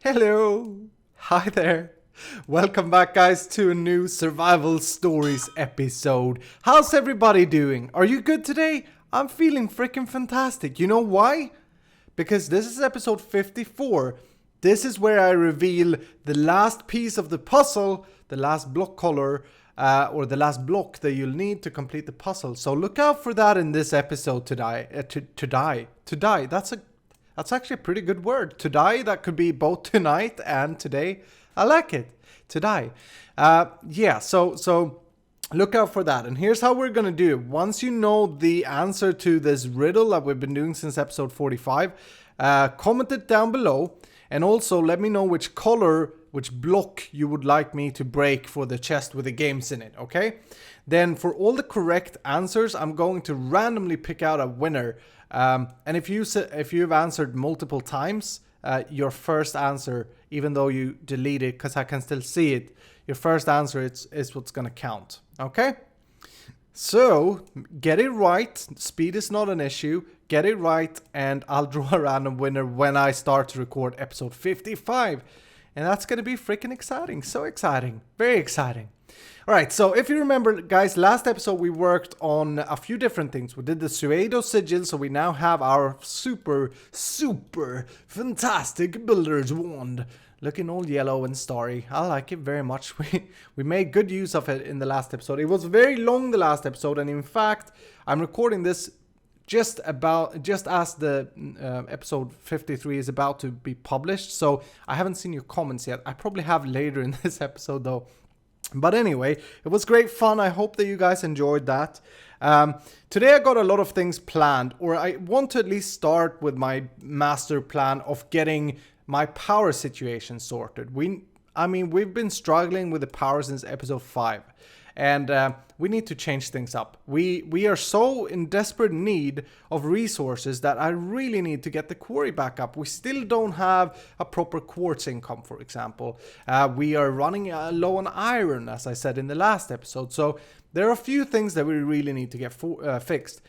Hello! Hi there! Welcome back, guys, to a new Survival Stories episode. How's everybody doing? Are you good today? I'm feeling freaking fantastic. You know why? Because this is episode 54. This is where I reveal the last piece of the puzzle, the last block color, or the last block that you'll need to complete the puzzle. So look out for that in this episode today. Today. That's actually a pretty good word. To die, that could be both tonight and today. I like it. To die. So look out for that. And here's how we're going to do it. Once you know the answer to this riddle that we've been doing since episode 45, comment it down below. And also let me know which color, which block you would like me to break for the chest with the games in it, okay? Then for all the correct answers, I'm going to randomly pick out a winner. And if you've answered multiple times, your first answer, even though you delete it, because I can still see it, your first answer is what's going to count. Okay? So, get it right. Speed is not an issue. Get it right, and I'll draw a random winner when I start to record episode 55. And that's going to be freaking exciting. So exciting. Very exciting. Alright, so if you remember, guys, last episode we worked on a few different things. We did the pseudo sigil, so we now have our super fantastic builder's wand. Looking all yellow and starry. I like it very much. We made good use of it in the last episode. It was very long, the last episode, and in fact, I'm recording this just as the episode 53 is about to be published, so I haven't seen your comments yet. I probably have later in this episode, though. But anyway, it was great fun. I hope that you guys enjoyed that. Today I got a lot of things planned, or I want to at least start with my master plan of getting my power situation sorted. We've been struggling with the power since episode 5. And we need to change things up. We are so in desperate need of resources that I really need to get the quarry back up. We still don't have a proper quartz income, for example. We are running low on iron, as I said in the last episode. So there are a few things that we really need to get fixed.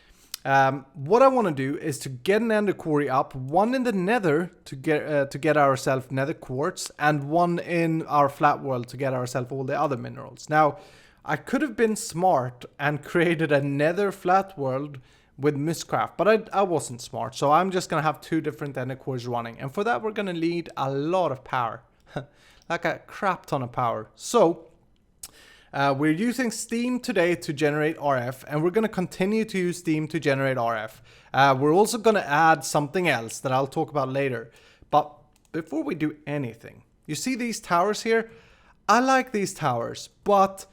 What I want to do is to get an ender quarry up, one in the nether to get ourselves nether quartz, and one in our flat world to get ourselves all the other minerals. Now, I could have been smart and created a nether flat world with BiblioCraft, but I wasn't smart, so I'm just going to have two different ender cores running, and for that we're going to need a lot of power, like a crap ton of power. So we're using Steam today to generate RF, and we're going to continue to use Steam to generate RF. We're also going to add something else that I'll talk about later, but before we do anything, you see these towers here? I like these towers, but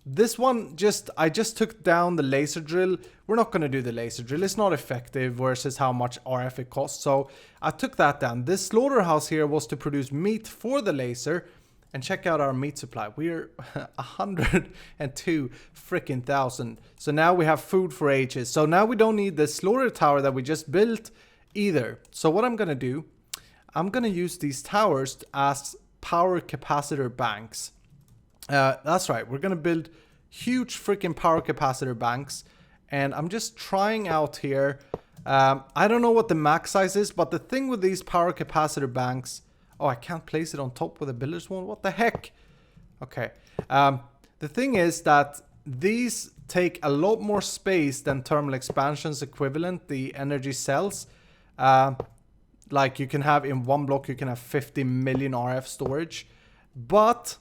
this one, I just took down the laser drill. We're not going to do the laser drill. It's not effective versus how much RF it costs. So I took that down. This slaughterhouse here was to produce meat for the laser. And check out our meat supply. We're 102 freaking thousand. So now we have food for ages. So now we don't need the slaughter tower that we just built either. So what I'm going to do, I'm going to use these towers as power capacitor banks. That's right, we're gonna build huge freaking power capacitor banks, and I'm just trying out here. I don't know what the max size is, but the thing with these power capacitor banks, oh, I can't place it on top with a builder's wand. What the heck? Okay, the thing is that these take a lot more space than thermal expansion's equivalent, the energy cells. Like you can have in one block, you can have 50 million RF storage, but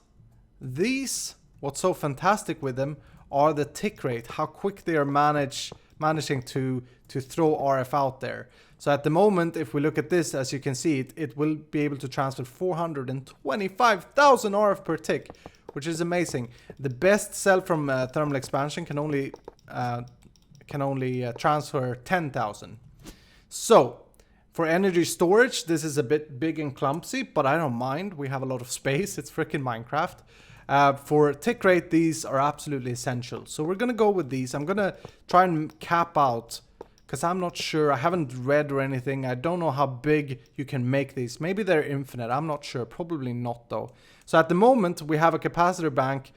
these, what's so fantastic with them are the tick rate, how quick they are managing to throw RF out there. So at the moment, if we look at this, as you can see, it will be able to transfer 425,000 RF per tick, which is amazing. The best cell from thermal expansion can only transfer 10,000. So for energy storage, this is a bit big and clumsy, but I don't mind. We have a lot of space. It's freaking Minecraft. For tick rate, these are absolutely essential. So we're going to go with these. I'm going to try and cap out, because I'm not sure. I haven't read or anything. I don't know how big you can make these. Maybe they're infinite. I'm not sure. Probably not, though. So at the moment, we have a capacitor bank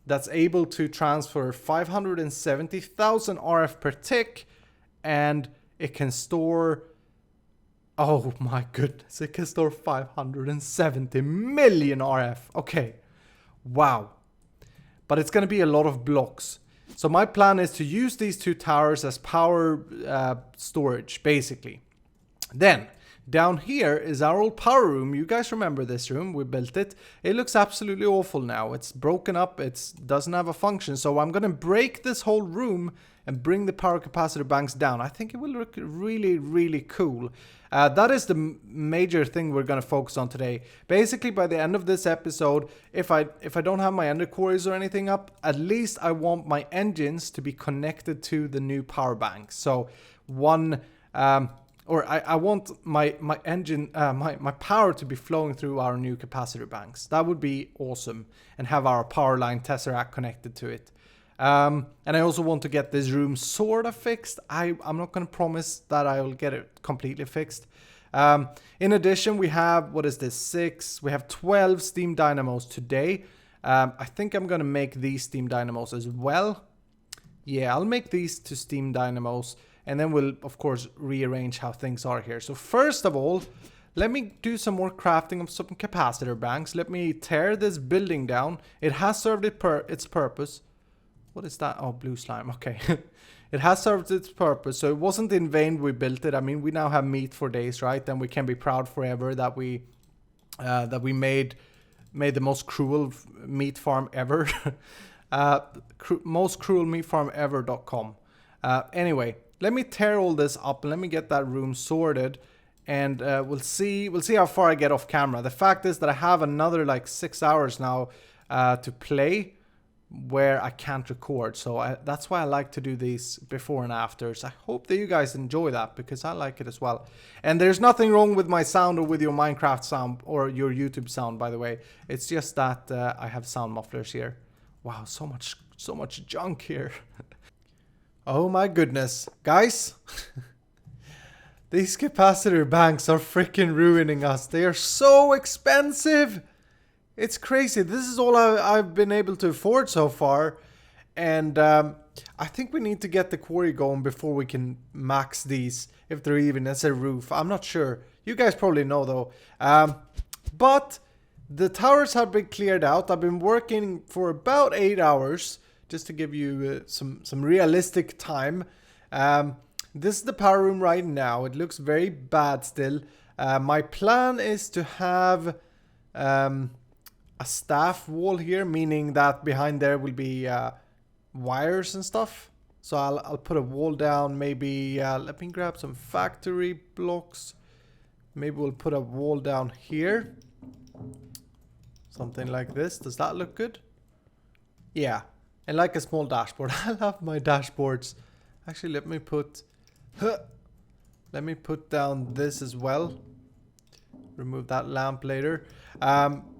that's able to transfer 570,000 RF per tick, and it can store Oh my goodness, it can store 570 million RF. Okay, wow. But it's going to be a lot of blocks. So my plan is to use these two towers as power storage, basically. Then, down here is our old power room. You guys remember this room? We built it. It looks absolutely awful now. It's broken up. It doesn't have a function. So I'm going to break this whole room and bring the power capacitor banks down. I think it will look really, really cool. That is the major thing we're going to focus on today. Basically, by the end of this episode, if I don't have my ender cores or anything up, at least I want my engines to be connected to the new power bank. So one... I want my engine, my power to be flowing through our new capacitor banks. That would be awesome. And have our power line Tesseract connected to it. And I also want to get this room sort of fixed. I'm not going to promise that I will get it completely fixed. In addition, we have, what is this, 6? We have 12 steam dynamos today. I think I'm going to make these steam dynamos as well. Yeah, I'll make these to steam dynamos. And then we'll, of course, rearrange how things are here. So first of all, let me do some more crafting of some capacitor banks. Let me tear this building down. It has served its purpose. What is that? Oh, blue slime. Okay. It has served its purpose. So it wasn't in vain we built it. I mean, we now have meat for days, right? And we can be proud forever that we made the most cruel meat farm ever. Most cruel meat farm ever.com. Anyway. Let me tear all this up and let me get that room sorted, and we'll see how far I get off camera. The fact is that I have another like 6 hours now to play where I can't record, so that's why I like to do these before and afters. I hope that you guys enjoy that because I like it as well. And there's nothing wrong with my sound or with your Minecraft sound or your YouTube sound, by the way. It's just that I have sound mufflers here. Wow, so much junk here. Oh my goodness, guys. These capacitor banks are freaking ruining us. They are so expensive. It's crazy. This is all I've been able to afford so far. And I think we need to get the quarry going before we can max these. If they're even as a roof. I'm not sure. You guys probably know though. But the towers have been cleared out. I've been working for about 8 hours. Just to give you some realistic time. This is the power room right now. It looks very bad still. My plan is to have a staff wall here, meaning that behind there will be wires and stuff. So I'll put a wall down. Maybe let me grab some factory blocks. Maybe we'll put a wall down here. Something like this. Does that look good? Yeah. And like a small dashboard. I love my dashboards. Actually, let me put down this as well. Remove that lamp later.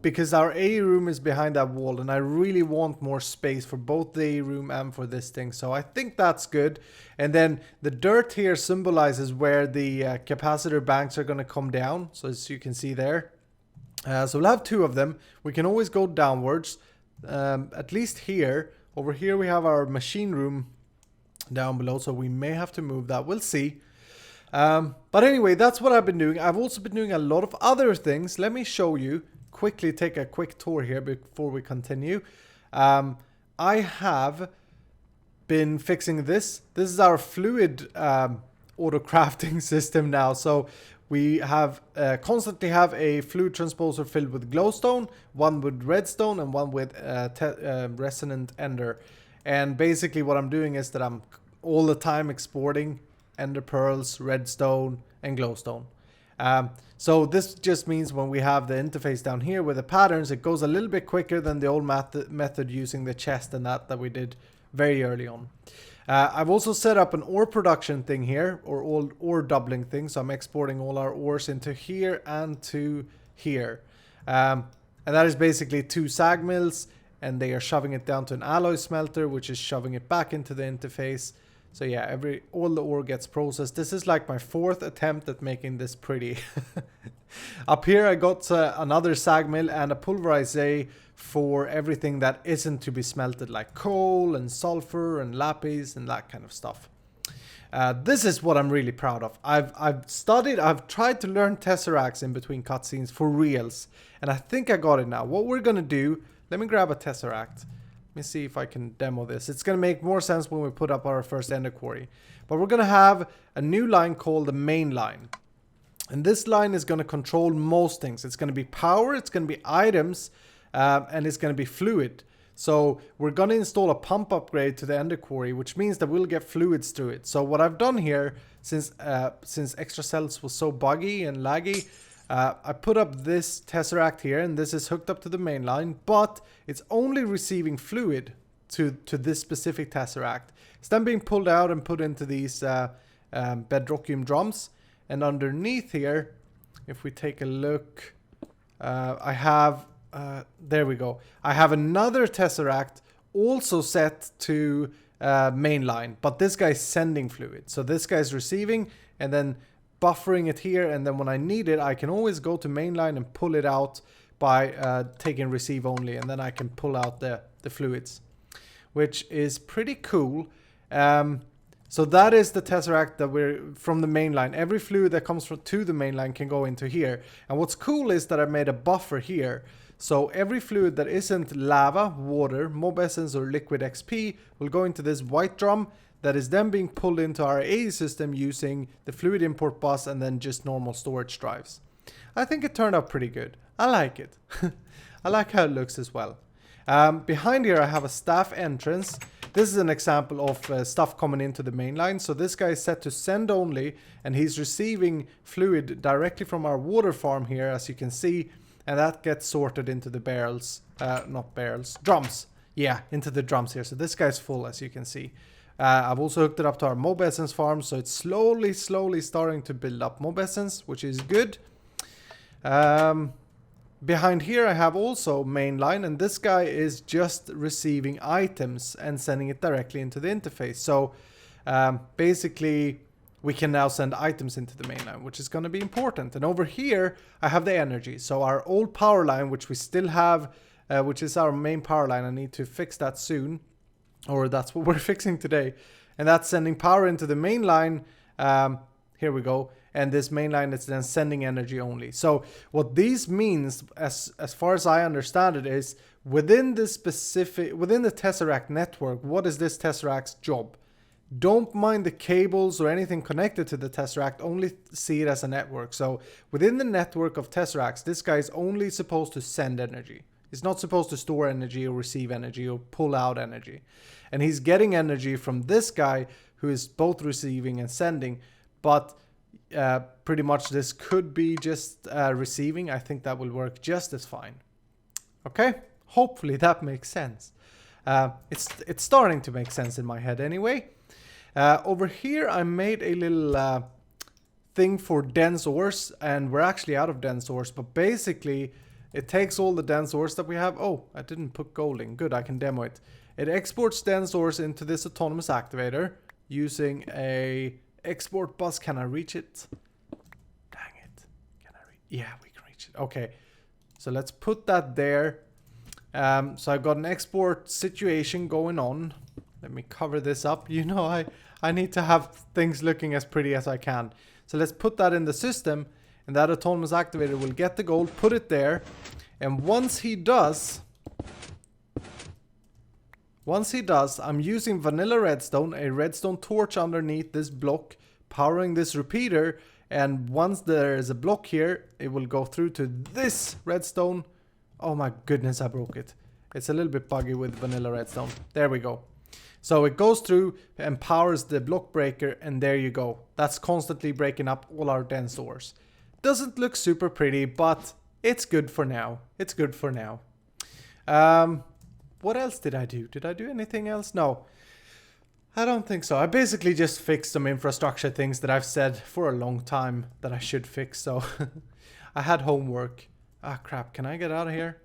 Because our A room is behind that wall. And I really want more space for both the A room and for this thing. So I think that's good. And then the dirt here symbolizes where the capacitor banks are going to come down. So as you can see there. So we'll have 2 of them. We can always go downwards. At least here. Over here we have our machine room down below, so we may have to move that. We'll see. But anyway, that's what I've been doing. I've also been doing a lot of other things. Let me show you. Quickly take a quick tour here before we continue. I have been fixing this. This is our fluid auto crafting system now. So we have constantly have a fluid transposer filled with glowstone, one with redstone, and one with resonant ender. And basically what I'm doing is that I'm all the time exporting ender pearls, redstone, and glowstone. So this just means when we have the interface down here with the patterns, it goes a little bit quicker than the old method using the chest and that we did very early on. I've also set up an ore production thing here, or ore doubling thing. So I'm exporting all our ores into here and to here. And that is basically 2 sag mills, and they are shoving it down to an alloy smelter, which is shoving it back into the interface. So yeah, all the ore gets processed. This is like my 4th attempt at making this pretty. Up here I got another sag mill and a pulverizer for everything that isn't to be smelted, like coal and sulfur and lapis and that kind of stuff. This is what I'm really proud of. I've tried to learn Tesseracts in between cutscenes for reals, and I think I got it now. What we're gonna do, let me grab a Tesseract. Let me see if I can demo this. It's gonna make more sense when we put up our first ender quarry. But we're gonna have a new line called the main line. And this line is gonna control most things. It's gonna be power, it's gonna be items, and it's gonna be fluid. So we're going to install a pump upgrade to the ender quarry, which means that we'll get fluids through it. So what I've done here, since Extra Cells was so buggy and laggy, I put up this Tesseract here, and this is hooked up to the main line, but it's only receiving fluid to this specific Tesseract. It's then being pulled out and put into these bedrockium drums. And underneath here, if we take a look, I have... there we go. I have another Tesseract also set to mainline, but this guy's sending fluid. So this guy's receiving and then buffering it here, and then when I need it, I can always go to mainline and pull it out by taking receive only, and then I can pull out the fluids, which is pretty cool. So that is the Tesseract that we're from the mainline. Every fluid that comes to the mainline can go into here. And what's cool is that I made a buffer here. So every fluid that isn't lava, water, mob essence or liquid XP will go into this white drum that is then being pulled into our AE system using the fluid import bus and then just normal storage drives. I think it turned out pretty good. I like it. I like how it looks as well. Behind here I have a staff entrance. This is an example of stuff coming into the main line. So this guy is set to send only, and he's receiving fluid directly from our water farm here, as you can see. And that gets sorted into the barrels, not barrels, drums. Yeah, into the drums here. So this guy's full, as you can see. I've also hooked it up to our mob essence farm. So it's slowly starting to build up mob essence, which is good. Behind here I have also mainline, and this guy is just receiving items and sending it directly into the interface. So basically we can now send items into the mainline, which is going to be important. And over here I have the energy. So our old power line, which we still have, which is our main power line, I need to fix that soon, or that's what we're fixing today. And that's sending power into the main line. Here we go. And this main line is then sending energy only. So what these means, as far as I understand it, is within the Tesseract network, what is this Tesseract's job? Don't mind the cables or anything connected to the Tesseract, only see it as a network. So within the network of Tesseracts, this guy is only supposed to send energy. He's not supposed to store energy or receive energy or pull out energy. And he's getting energy from this guy who is both receiving and sending, but pretty much this could be just receiving. I think that will work just as fine. Okay, hopefully that makes sense. It's starting to make sense in my head anyway. Over here I made a little thing for dense ores, and we're actually out of dense ores, but basically it takes all the dense ores that we have. Oh, I didn't put gold in. Good, I can demo it. It exports dense ores into this autonomous activator using a export bus. Can I reach it? Dang it. Can I reach? Yeah, we can reach it. Okay. So let's put that there. So I've got an export situation going on. Let me cover this up. You know, I need to have things looking as pretty as I can. So let's put that in the system, and that autonomous activator will get the gold, put it there. And once he does, I'm using vanilla redstone, a redstone torch underneath this block, powering this repeater. And once there is a block here, it will go through to this redstone. Oh my goodness, I broke it. It's a little bit buggy with vanilla redstone. There we go. So it goes through and powers the block breaker, and there you go. That's constantly breaking up all our dense ores. Doesn't look super pretty, but it's good for now. It's good for now. What else did I do? Did I do anything else? No, I don't think so. I basically just fixed some infrastructure things that I've said for a long time that I should fix. So I had homework. Ah, crap. Can I get out of here?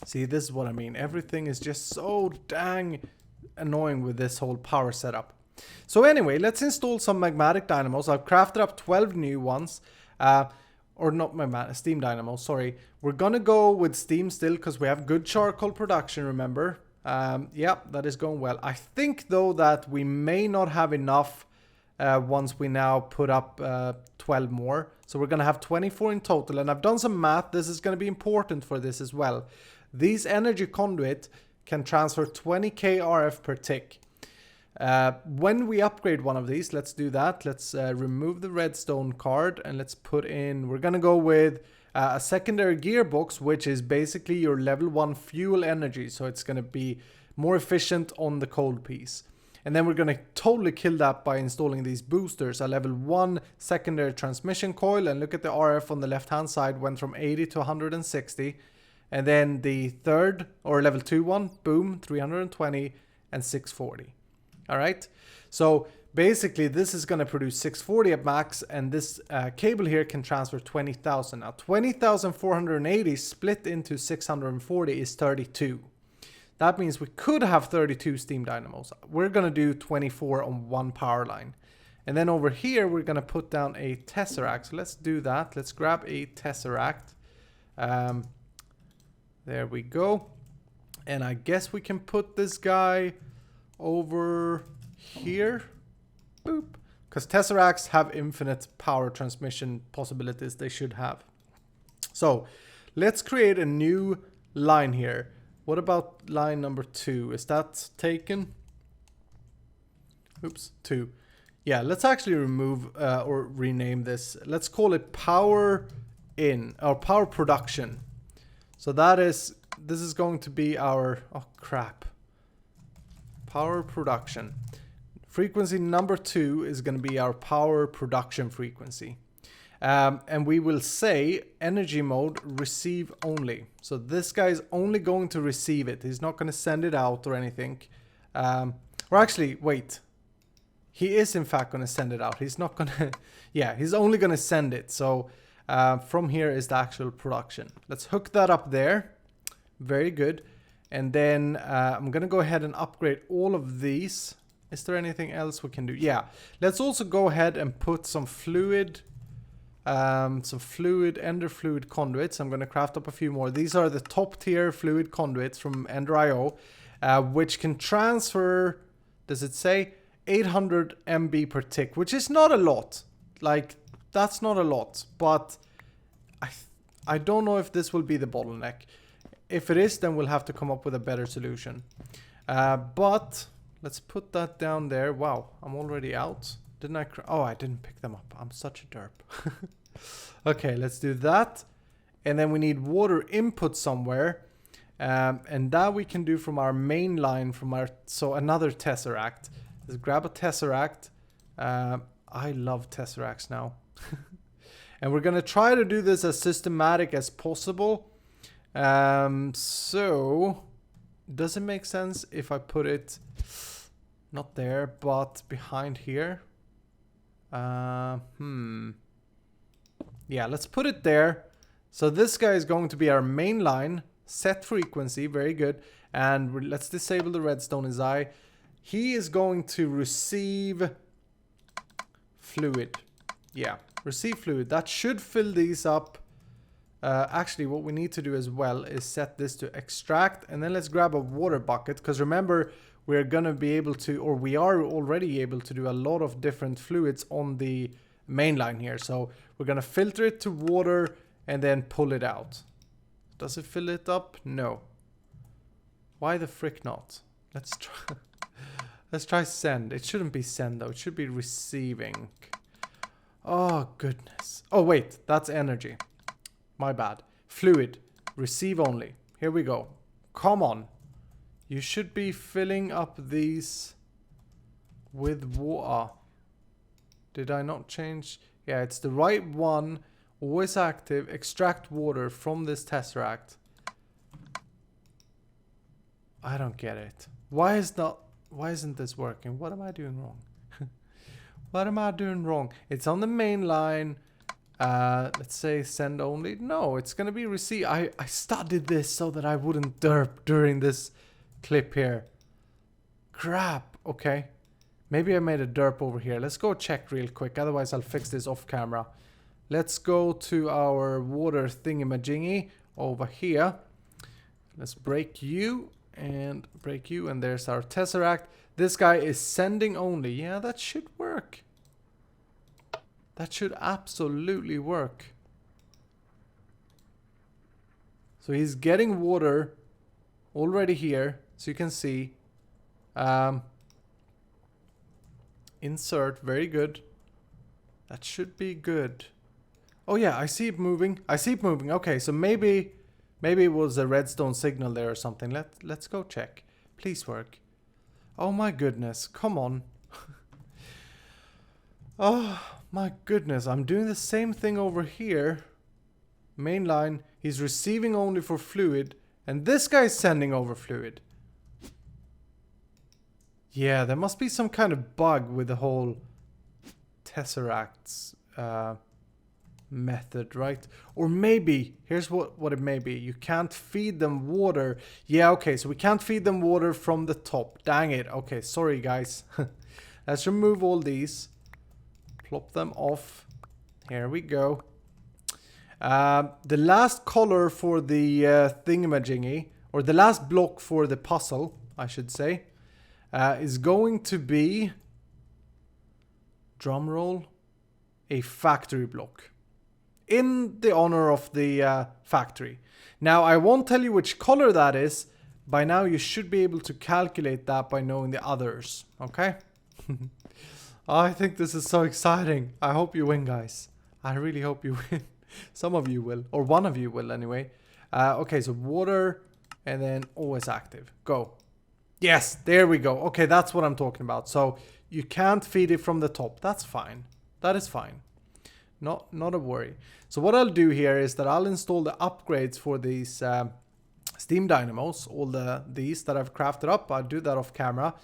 See, this is what I mean. Everything is just so dang annoying with this whole power setup. So anyway, let's install some magmatic dynamos. I've crafted up 12 new ones. Or not magmatic, steam dynamos, sorry. We're gonna go with steam still because we have good charcoal production, remember? Yeah, that is going well. I think though that we may not have enough once we now put up 12 more. So we're going to have 24 in total. And I've done some math. This is going to be important for this as well. These energy conduit can transfer 20k RF per tick. When we upgrade one of these, let's do that. Let's remove the redstone card and let's put in, we're going to go with a secondary gearbox, which is basically your level 1 fuel energy. So it's going to be more efficient on the cold piece. And then we're going to totally kill that by installing these boosters. A level 1 secondary transmission coil, and look at the RF on the left hand side went from 80 to 160. And then the third or level 2 one, boom, 320 and 640. All right. So basically this is going to produce 640 at max, and this cable here can transfer 20,000. Now 20,480 split into 640 is 32. That means we could have 32 steam dynamos. We're going to do 24 on one power line. And then over here, we're going to put down a Tesseract. So let's do that. Let's grab a Tesseract. There we go. And I guess we can put this guy over here. Boop. Because Tesseracts have infinite power transmission possibilities. They should have. So let's create a new line here. What about line number 2? Is that taken? Oops, 2. Yeah, let's actually remove or rename this. Let's call it power in or power production. So this is going to be our, oh crap. Power production. Frequency number 2 is going to be our power production frequency. And we will say energy mode receive only. So this guy is only going to receive it. He's not going to send it out or anything. Or actually, wait. He is in fact going to send it out. He's not going to... yeah, he's only going to send it. So from here is the actual production. Let's hook that up there. Very good. And then I'm going to go ahead and upgrade all of these. Is there anything else we can do? Yeah. Let's also go ahead and put some fluid... ender fluid conduits. I'm going to craft up a few more. These are the top tier fluid conduits from Ender.io, which can transfer, does it say, 800 MB per tick, which is not a lot. Like, that's not a lot, but I don't know if this will be the bottleneck. If it is, then we'll have to come up with a better solution. But let's put that down there. Wow, I'm already out. Didn't I? Oh, I didn't pick them up. I'm such a derp. Okay, let's do that. And then we need water input somewhere. And that we can do from our main line, from our... So another Tesseract. Let's grab a Tesseract. I love Tesseracts now. And we're going to try to do this as systematic as possible. So, does it make sense if I put it... Not there, but behind here? Yeah, let's put it there. So this guy is going to be our main line. Set frequency, very good. And let's disable the redstone as I. He is going to receive fluid. Yeah, receive fluid. That should fill these up. Actually, what we need to do as well is set this to extract. And then let's grab a water bucket. Because remember, we're going to be able to, or we are already able to do a lot of different fluids on the main line here. So we're going to filter it to water and then pull it out. Does it fill it up? No. Why the frick not? Let's try. Let's try send. It shouldn't be send though. It should be receiving. Oh goodness. Oh wait, that's energy. My bad. Fluid. Receive only. Here we go. Come on. You should be filling up these with water. Did I not change? Yeah, it's the right one. Always active. Extract water from this Tesseract. I don't get it. Why isn't this working? What am I doing wrong? What am I doing wrong? It's on the main line. Let's say send only. No, it's gonna be receive. I studied this so that I wouldn't derp during this clip here. Crap. Okay. Maybe I made a derp over here. Let's go check real quick. Otherwise, I'll fix this off camera. Let's go to our water thingamajingy over here. Let's break you and break you. And there's our Tesseract. This guy is sending only. Yeah, that should work. That should absolutely work. So he's getting water already here. So you can see. Insert. Very good. That should be good. Oh yeah, I see it moving. I see it moving. Okay, so maybe it was a redstone signal there or something. Let's go check. Please work. Oh my goodness. Come on. Oh my goodness. I'm doing the same thing over here. Main line. He's receiving only for fluid. And this guy's sending over fluid. Yeah, there must be some kind of bug with the whole Tesseract's method, right? Or maybe, here's what it may be. You can't feed them water. Yeah, okay, so we can't feed them water from the top. Dang it. Okay, sorry guys. Let's remove all these. Plop them off. Here we go. The last color for the thingamajiggy, or the last block for the puzzle, I should say, is going to be, drumroll, a factory block. In the honor of the factory. Now, I won't tell you which color that is. By now, you should be able to calculate that by knowing the others. Okay? I think this is so exciting. I hope you win, guys. I really hope you win. Some of you will. Or one of you will, anyway. Okay, so water. And then always active. Go. Yes, there we go. Okay, that's what I'm talking about. So, you can't feed it from the top. That's fine. That is fine. Not a worry. So what I'll do here is that I'll install the upgrades for these steam dynamos, all these that I've crafted up. I'll do that off camera.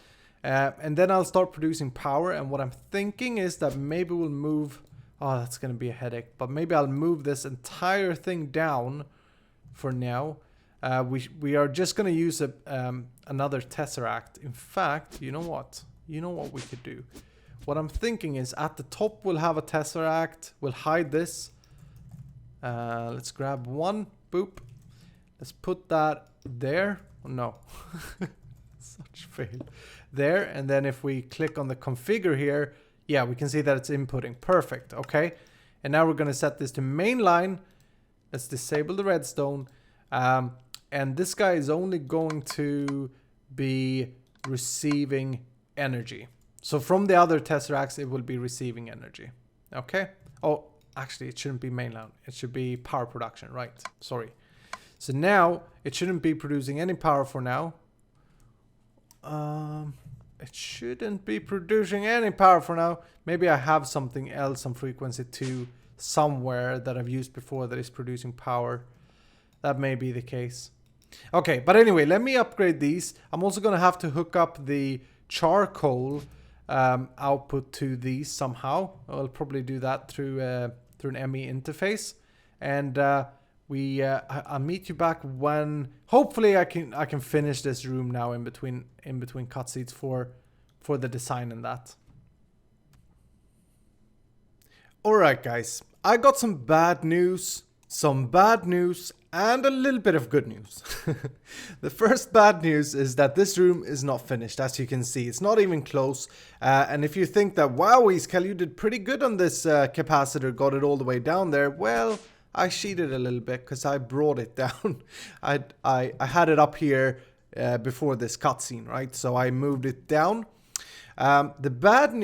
And then I'll start producing power. And what I'm thinking is that maybe we'll move... Oh, that's going to be a headache. But maybe I'll move this entire thing down for now. We are just going to use another Tesseract. In fact, you know what? You know what we could do? What I'm thinking is at the top we'll have a Tesseract. We'll hide this. Let's grab one. Boop. Let's put that there. Oh, no. Such fail. There. And then if we click on the configure here, yeah, we can see that it's inputting. Perfect. Okay. And now we're going to set this to mainline. Let's disable the redstone. And this guy is only going to be receiving energy. So from the other Tesseracts, it will be receiving energy. Okay. Oh, actually, it shouldn't be mainline. It should be power production, right? Sorry. So now, it shouldn't be producing any power for now. It shouldn't be producing any power for now. Maybe I have something else on frequency 2 somewhere that I've used before that is producing power. That may be the case. Okay, but anyway, let me upgrade these. I'm also going to have to hook up the charcoal output to these somehow. I'll probably do that through an ME interface, and I'll meet you back when hopefully I can finish this room now in between cutscenes for the design and that. All right, guys, I got some bad news, and a little bit of good news. The first bad news is that this room is not finished. As you can see, it's not even close. And if you think that, wow, Iskall, you did pretty good on this capacitor, got it all the way down there. Well, I cheated a little bit because I brought it down. I had it up here before this cutscene, right? So I moved it down. Another bad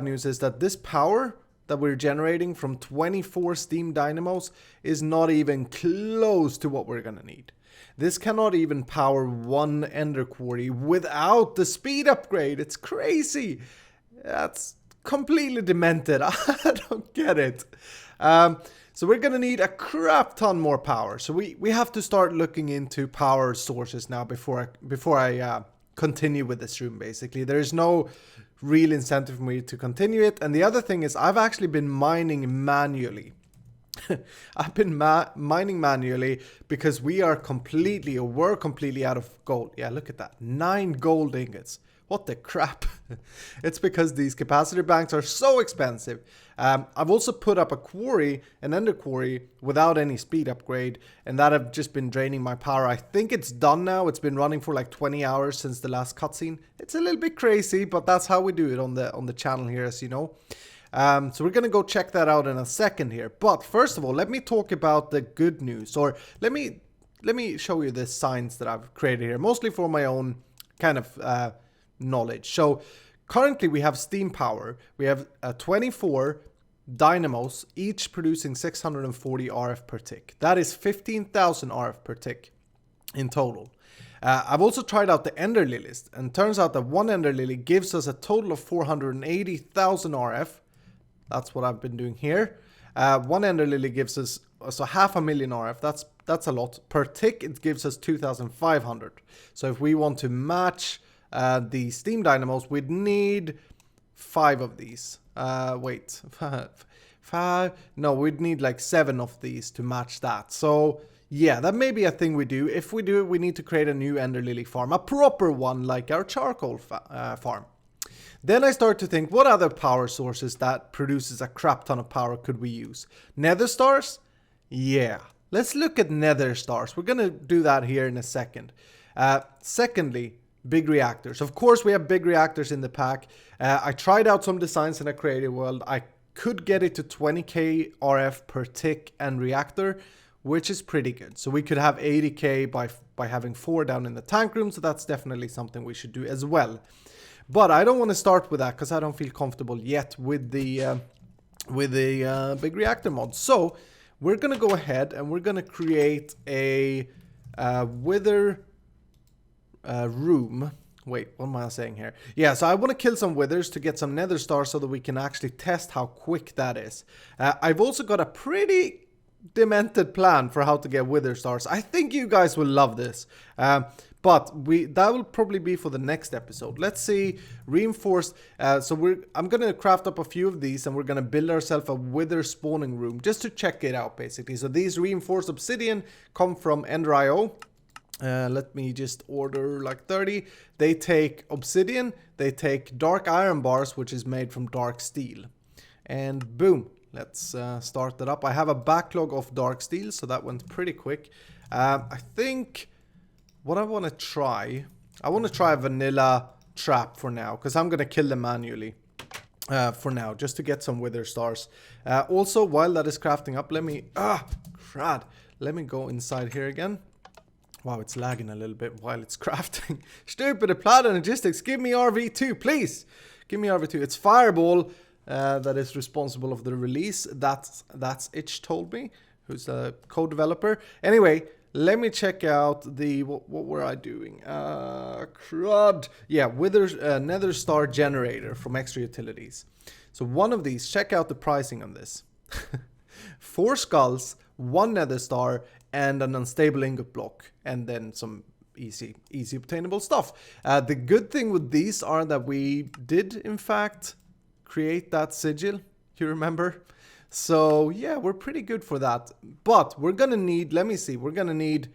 news is that this power that we're generating from 24 steam dynamos is not even close to what we're gonna need. This cannot even power one ender quarry without the speed upgrade. It's crazy. That's completely demented. I don't get it. So we're gonna need a crap ton more power. So we have to start looking into power sources now before I continue with this room. Basically, there's no real incentive for me to continue it. And the other thing is I've actually been mining manually. I've been mining manually because we're completely out of gold. Yeah, look at that. 9 gold ingots. What the crap? It's because these capacitor banks are so expensive. I've also put up a quarry, an ender quarry, without any speed upgrade, and that have just been draining my power. I think it's done now. It's been running for like 20 hours since the last cutscene. It's a little bit crazy, but that's how we do it on the channel here, as you know. So we're gonna go check that out in a second here. But first of all, let me talk about the good news, or let me show you the signs that I've created here, mostly for my own kind of knowledge. So currently we have steam power. We have 24 dynamos, each producing 640 RF per tick. That is 15,000 RF per tick in total. I've also tried out the Ender Lilies, and turns out that one Ender Lily gives us a total of 480,000 RF. That's what I've been doing here. One Ender Lily gives us so 500,000 RF. That's a lot. Per tick, it gives us 2,500. So if we want to match the steam dynamos, we'd need 5 of these. Wait, 5? No, we'd need like 7 of these to match that. So yeah, that may be a thing we do. If we do it, we need to create a new Ender Lily farm, a proper one like our charcoal farm. Then I start to think, what other power sources that produces a crap ton of power could we use? Nether stars? Yeah, let's look at nether stars. We're gonna do that here in a second. Secondly, big reactors. Of course, we have big reactors in the pack. I tried out some designs in a creative world. I could get it to 20k RF per tick and reactor, which is pretty good. So we could have 80k by having 4 down in the tank room. So that's definitely something we should do as well. But I don't want to start with that because I don't feel comfortable yet with the big reactor mod. So we're gonna go ahead and we're gonna create a wither room. Wait, what am I saying here? Yeah, so I want to kill some withers to get some nether stars so that we can actually test how quick that is. I've also got a pretty demented plan for how to get wither stars. I think you guys will love this. But that will probably be for the next episode. Let's see, reinforced. I'm gonna craft up a few of these, and we're gonna build ourselves a wither spawning room just to check it out, basically. So these reinforced obsidian come from Ender.io. Let me just order like 30. They take obsidian. They take dark iron bars, which is made from dark steel. And boom, let's start that up. I have a backlog of dark steel, so that went pretty quick. I think what I want to try a vanilla trap for now, because I'm going to kill them manually for now, just to get some wither stars. Also, while that is crafting up, let me go inside here again. Wow, it's lagging a little bit while it's crafting. Stupid applied logistics, give me RV2, please. Give me RV2. It's Fireball that is responsible of the release. That's Itch told me, who's a code developer. Anyway, let me check out the what were I doing? Crud. Yeah, Nether Star Generator from Extra Utilities. So one of these, check out the pricing on this. 4 skulls, 1 Nether Star, and an unstable ingot block, and then some easy obtainable stuff. The good thing with these are that we did in fact create that sigil, you remember? So yeah, we're pretty good for that. But we're gonna need, let me see, we're gonna need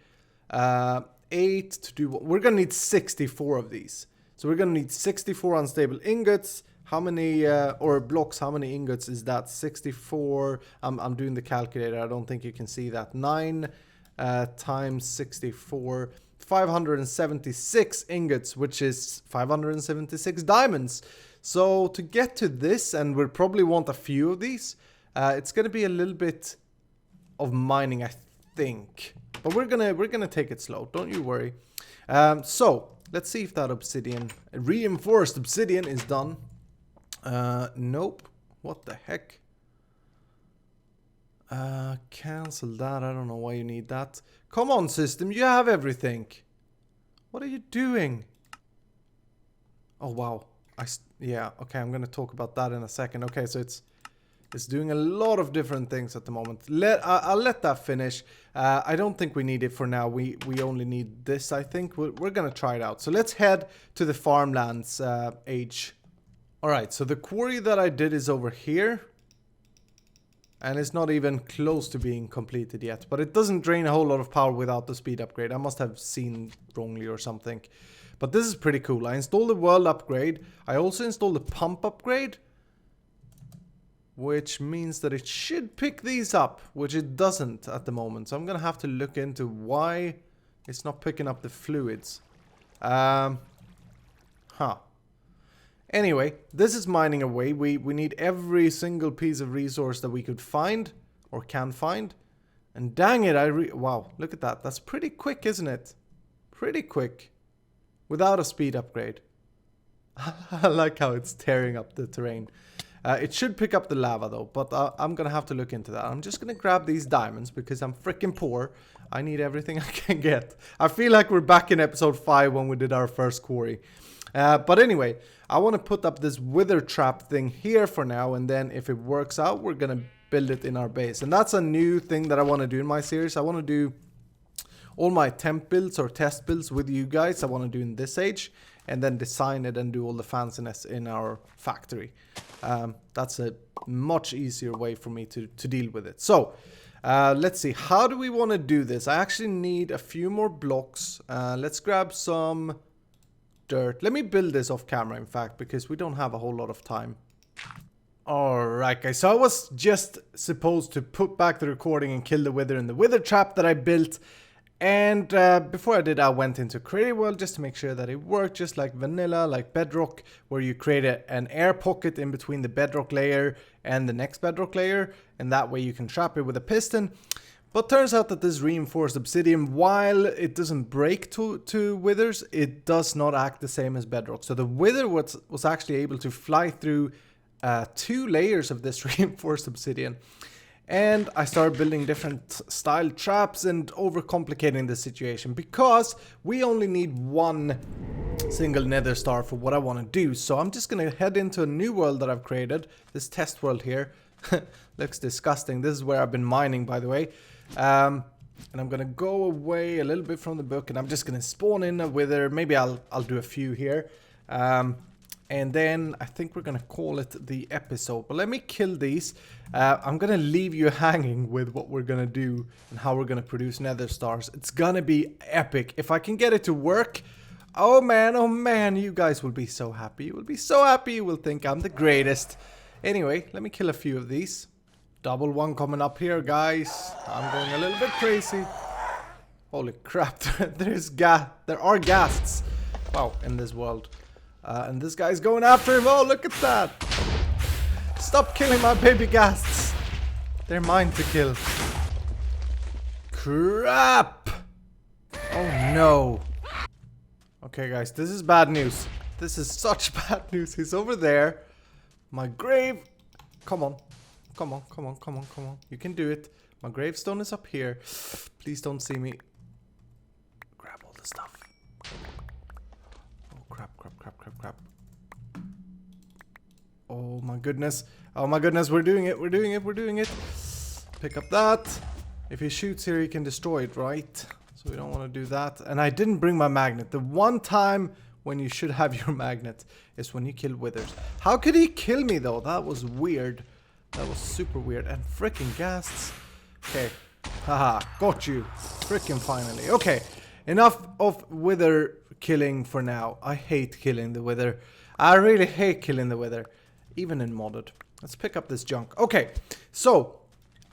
8 to do, we're gonna need 64 of these. So we're gonna need 64 unstable ingots. How many, or blocks, how many ingots is that? 64, I'm doing the calculator, I don't think you can see that. 9 times 64, 576 ingots, which is 576 diamonds. So to get to this, and we'll probably want a few of these, it's gonna be a little bit of mining, I think. But we're gonna take it slow, don't you worry. So let's see if that obsidian, reinforced obsidian, is done. Nope. What the heck? Cancel that. I don't know why you need that. Come on, system. You have everything. What are you doing? Oh, wow. Yeah, okay. I'm going to talk about that in a second. Okay, so it's doing a lot of different things at the moment. I'll let that finish. I don't think we need it for now. We only need this, I think. We're going to try it out. So let's head to the farmlands age. Alright, so the quarry that I did is over here. And it's not even close to being completed yet. But it doesn't drain a whole lot of power without the speed upgrade. I must have seen wrongly or something. But this is pretty cool. I installed the world upgrade. I also installed the pump upgrade. Which means that it should pick these up. Which it doesn't at the moment. So I'm going to have to look into why it's not picking up the fluids. Anyway, this is mining away. We need every single piece of resource that we could find or can find. And dang it, wow, look at that. That's pretty quick, isn't it? Pretty quick. Without a speed upgrade. I like how it's tearing up the terrain. It should pick up the lava though, but I'm gonna have to look into that. I'm just gonna grab these diamonds because I'm freaking poor. I need everything I can get. I feel like we're back in episode 5 when we did our first quarry. But anyway, I want to put up this wither trap thing here for now, and then if it works out, we're gonna build it in our base. And that's a new thing that I want to do in my series. I want to do all my temp builds or test builds with you guys. I want to do in this age, and then design it and do all the fanciness in our factory. That's a much easier way for me to deal with it. So let's see, how do we want to do this? I actually need a few more blocks. Let's grab some dirt. Let me build this off camera, in fact, because we don't have a whole lot of time. Alright guys, so I was just supposed to put back the recording and kill the wither in the wither trap that I built. And before I did, I went into Creative World just to make sure that it worked just like vanilla, like Bedrock, where you create an air pocket in between the Bedrock layer and the next Bedrock layer, and that way you can trap it with a piston. But turns out that this reinforced obsidian, while it doesn't break to withers, it does not act the same as Bedrock. So the wither was actually able to fly through 2 layers of this reinforced obsidian. And I started building different style traps and overcomplicating the situation, because we only need 1 single nether star for what I want to do. So I'm just going to head into a new world that I've created, this test world here. Looks disgusting. This is where I've been mining, by the way. And I'm going to go away a little bit from the book, and I'm just going to spawn in a wither. Maybe I'll do a few here. And then I think we're going to call it the episode. But let me kill these. I'm going to leave you hanging with what we're going to do and how we're going to produce nether stars. It's going to be epic. If I can get it to work, oh man, you guys will be so happy. You will be so happy. You will think I'm the greatest. Anyway, let me kill a few of these. Double one coming up here, guys. I'm going a little bit crazy. Holy crap, there are ghasts. Wow, in this world. And this guy's going after him. Oh, look at that. Stop killing my baby ghasts. They're mine to kill. Crap. Oh, no. Okay, guys, this is bad news. This is such bad news. He's over there. My grave. Come on. Come on, come on, come on, come on. You can do it. My gravestone is up here. Please don't see me. Grab all the stuff. Crap. Oh my goodness. Oh my goodness, we're doing it. Pick up that. If he shoots here, he can destroy it, right? So we don't want to do that. And I didn't bring my magnet. The one time when you should have your magnet is when you kill withers. How could he kill me though? That was weird. That was super weird. And freaking ghasts. Okay. Haha, got you. Freaking finally. Okay. Enough of wither killing for now. I hate killing the wither. I really hate killing the wither. Even in modded. Let's pick up this junk. Okay. So,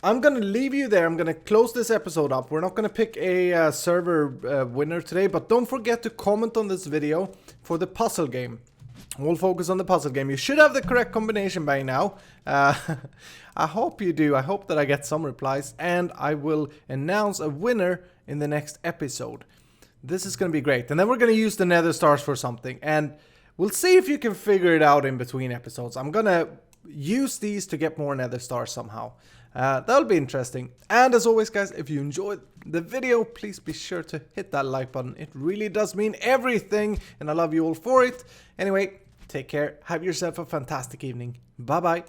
I'm going to leave you there. I'm going to close this episode up. We're not going to pick a server winner today. But don't forget to comment on this video for the puzzle game. We'll focus on the puzzle game. You should have the correct combination by now. I hope you do. I hope that I get some replies. And I will announce a winner in the next episode. This is going to be great. And then we're going to use the nether stars for something. And we'll see if you can figure it out in between episodes. I'm going to use these to get more nether stars somehow. That'll be interesting. And as always, guys, if you enjoyed the video, please be sure to hit that like button. It really does mean everything. And I love you all for it. Anyway, take care. Have yourself a fantastic evening. Bye-bye.